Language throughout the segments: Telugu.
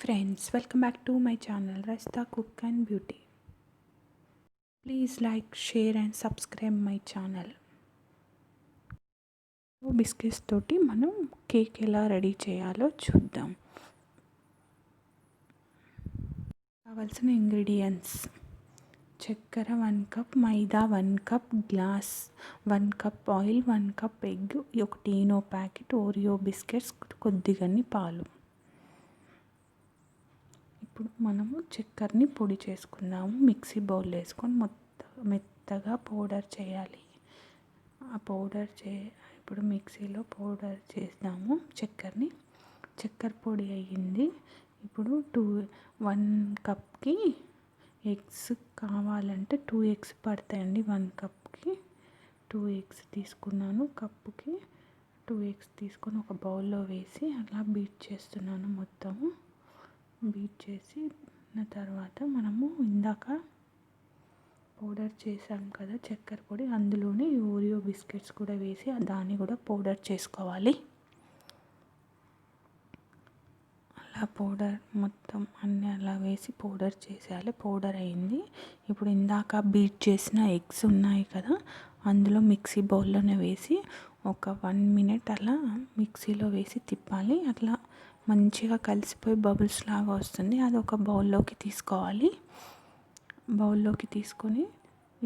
friends, welcome back to my channel Rajitha Cook and Beauty. Please like, share and subscribe my channel. Biscuits తోటి మనం కేక్ ఎలా రెడీ చేయాలో చూద్దాం. కావాల్సిన ఇంగ్రీడియంట్స్: చక్కెర 1 కప్, మైదా 1 cup, glass 1 cup oil, 1 cup egg, ఒక ఈనో ప్యాకెట్, ఓరియో బిస్కెట్స్, కొద్దిగన్ని పాలు. ఇప్పుడు మనము చక్కెరని పొడి చేసుకుందాము. మిక్సీ బౌల్ వేసుకొని మెత్తగా పౌడర్ చేయాలి. ఆ పౌడర్ ఇప్పుడు మిక్సీలో పౌడర్ చేద్దాము. చక్కెర పొడి అయ్యింది. ఇప్పుడు 1 కప్కి ఎగ్స్ కావాలంటే 2 ఎగ్స్ పడతాయండి. 1 కప్కి 2 ఎగ్స్ తీసుకున్నాను. కప్పుకి 2 ఎగ్స్ తీసుకొని ఒక బౌల్లో వేసి అలా బీట్ చేస్తున్నాను. మొత్తము బీట్ చేసిన తర్వాత మనము ఇందాక పౌడర్ చేసాం కదా చక్కెర పొడి, అందులోనే ఓరియో బిస్కెట్స్ కూడా వేసి దాన్ని కూడా పౌడర్ చేసుకోవాలి. అలా పౌడర్ మొత్తం అన్నీ అలా వేసి పౌడర్ చేసేయాలి. పౌడర్ అయింది. ఇప్పుడు ఇందాక బీట్ చేసిన ఎగ్స్ ఉన్నాయి కదా, అందులో మిక్సీ బౌల్లోనే వేసి ఒక 1 మినిట్ అలా మిక్సీలో వేసి తిప్పాలి. అట్లా మంచిగా కలిసిపోయి బబుల్స్ లాగా వస్తుంది. అది ఒక బౌల్లోకి తీసుకోవాలి. బౌల్లోకి తీసుకొని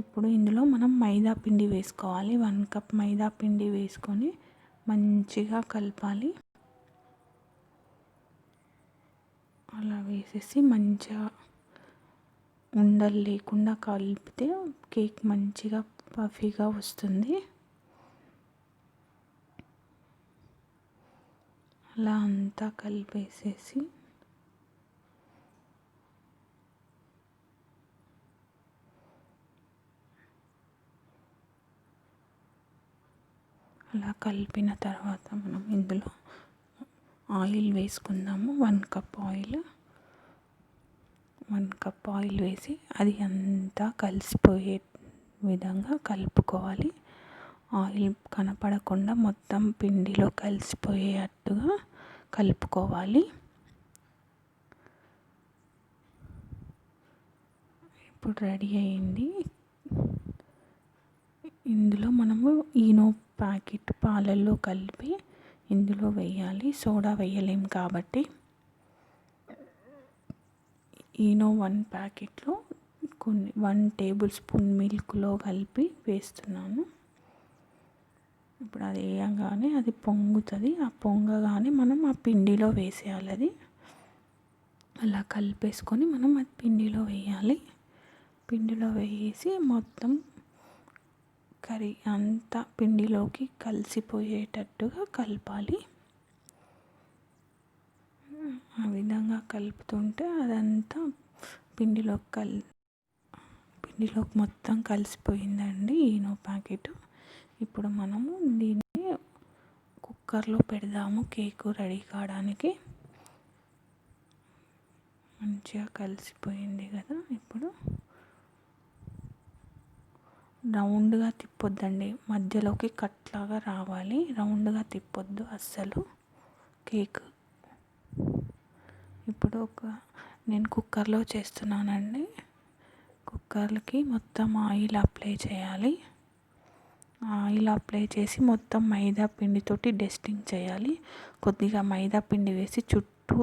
ఇప్పుడు ఇందులో మనం మైదా పిండి వేసుకోవాలి. 1 కప్ మైదా పిండి వేసుకొని మంచిగా కలపాలి. అలా వేసేసి మంచిగా ఉండలు లేకుండా కలిపితే కేక్ మంచిగా పఫీగా వస్తుంది. అలా అంతా కలిపేసేసి అలా కలిపిన తర్వాత మనం ఇందులో ఆయిల్ వేసుకుందాము. 1 కప్ ఆయిల్ వేసి అది అంతా కలిసిపోయే విధంగా కలుపుకోవాలి. ఆయిల్ కనపడకుండా మొత్తం పిండిలో కలిసిపోయేటట్టుగా కలుపుకోవాలి. ఇప్పుడు రెడీ అయింది. ఇందులో మనము ఈనో ప్యాకెట్ పాలల్లో కలిపి ఇందులో వేయాలి. సోడా వేయలేం కాబట్టి ఈనో 1 ప్యాకెట్లో 1 టేబుల్ స్పూన్ మిల్క్లో కలిపి వేస్తున్నాను. ఇప్పుడు అది వేయగానే అది పొంగుతుంది. ఆ పొంగగానే మనం ఆ పిండిలో వేసేయాలి. అది అలా కలిపేసుకొని మనం అది పిండిలో వేయాలి. పిండిలో వేసి మొత్తం కర్రీ అంతా పిండిలోకి కలిసిపోయేటట్టుగా కలపాలి. ఆ విధంగా కలుపుతుంటే అదంతా పిండిలోకి మొత్తం కలిసిపోయిందండి ఈనో ప్యాకెట్. ఇప్పుడు మనము దీన్ని కుక్కర్లో పెడదాము కేకు రెడీ కావడానికి. మంచిగా కలిసిపోయింది కదా. ఇప్పుడు రౌండ్గా తిప్పొద్దండి, మధ్యలోకి కట్లాగా రావాలి. రౌండ్గా తిప్పొద్దు అస్సలు కేక్. ఇప్పుడు నేను కుక్కర్లో చేస్తున్నానండి. కుక్కర్కి మొత్తం ఆయిల్ అప్లై చేయాలి. ఆయిల్ అప్లై చేసి మొత్తం మైదా పిండితోటి డస్టింగ్ చేయాలి. కొద్దిగా మైదా పిండి వేసి చుట్టూ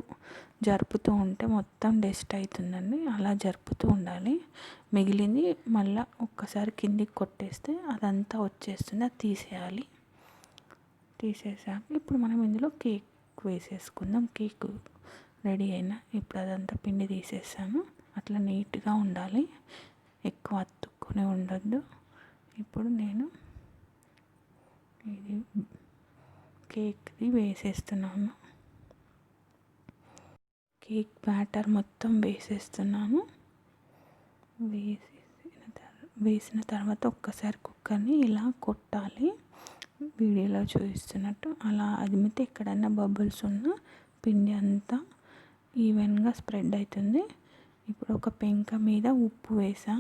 జరుపుతూ ఉంటే మొత్తం డస్ట్ అవుతుందండి. అలా జరుపుతూ ఉండాలి. మిగిలింది మళ్ళీ ఒక్కసారి కిందికి కొట్టేస్తే అదంతా వచ్చేస్తుంది. అది తీసేయాలి. తీసేసాక ఇప్పుడు మనం ఇందులో కేక్ వేసేసుకుందాం. కేక్ రెడీ అయినా ఇప్పుడు అదంతా పిండి తీసేసాను. అట్లా నీట్గా ఉండాలి, ఎక్కువ అతుక్కొని ఉండొద్దు. ఇప్పుడు నేను ఇది కేక్ది వేసేస్తున్నాను. కేక్ బ్యాటర్ మొత్తం వేసేస్తున్నాను. వేసిన తర్వాత ఒక్కసారి కుక్కర్ని ఇలా కొట్టాలి, వీడియోలో చూపిస్తున్నట్టు. అలా అదిమితే ఎక్కడన్నా బబుల్స్ ఉన్న పిండి అంతా ఈవెన్గా స్ప్రెడ్ అవుతుంది. ఇప్పుడు ఒక పెంక మీద ఉప్పు వేసా,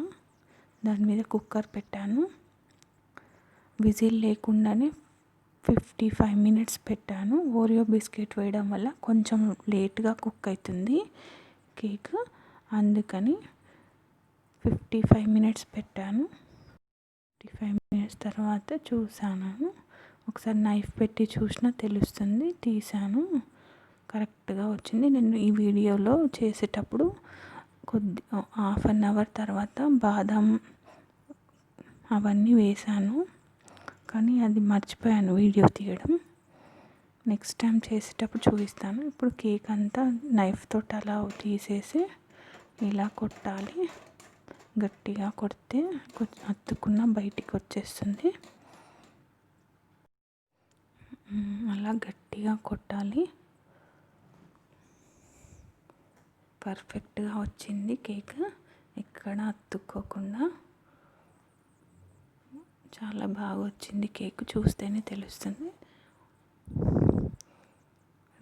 దాని మీద కుక్కర్ పెట్టాను. విజిల్ లేకుండానే 55 మినిట్స్ పెట్టాను. ఓరియో బిస్కెట్ వేయడం వల్ల కొంచెం లేట్గా కుక్ అవుతుంది కేక్, అందుకని 55 మినిట్స్ పెట్టాను. 55 మినిట్స్ తర్వాత చూసాను, ఒకసారి నైఫ్ పెట్టి చూసినా తెలుస్తుంది. తీసాను, కరెక్ట్గా వచ్చింది. నేను ఈ వీడియోలో చేసేటప్పుడు హాఫ్ అన్ అవర్ తర్వాత బాదం అవన్నీ వేసాను, కానీ అది మర్చిపోయాను వీడియో తీయడం. నెక్స్ట్ టైం చేసేటప్పుడు చూపిస్తాను. ఇప్పుడు కేక్ అంతా నైఫ్ తోటి అలా తీసేసి ఇలా కొట్టాలి. గట్టిగా కొడితే కొంచెం అతుక్కున్న బయటికి వచ్చేస్తుంది. అలా గట్టిగా కొట్టాలి. పర్ఫెక్ట్గా వచ్చింది కేక్, ఎక్కడ అతుక్కోకుండా చాలా బాగా వచ్చింది కేక్, చూస్తేనే తెలుస్తుంది.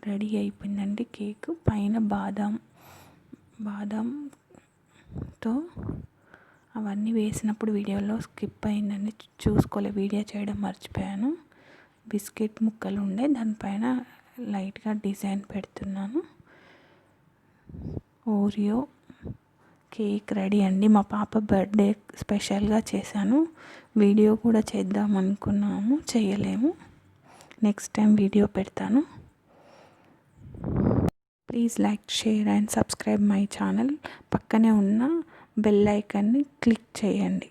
రెడీ అయిపోయిందండి కేక్. పైన బాదంతో అవన్నీ వేసినప్పుడు వీడియోలో స్కిప్ అయిందండి, చూసుకోలే, వీడియో చేయడం మర్చిపోయాను. బిస్కెట్ ముక్కలు ఉండే దానిపైన లైట్గా డిజైన్ పెడుతున్నాను. ఓరియో కేక్ రెడీ అండి. మా పాప బర్త్డే స్పెషల్గా చేశాను. వీడియో కూడా చేద్దాం అనుకున్నాము, చేయలేము. నెక్స్ట్ టైం వీడియో పెడతాను. Please like, share and subscribe my channel. పక్కనే ఉన్న బెల్ ఐకాన్ని క్లిక్ చేయండి.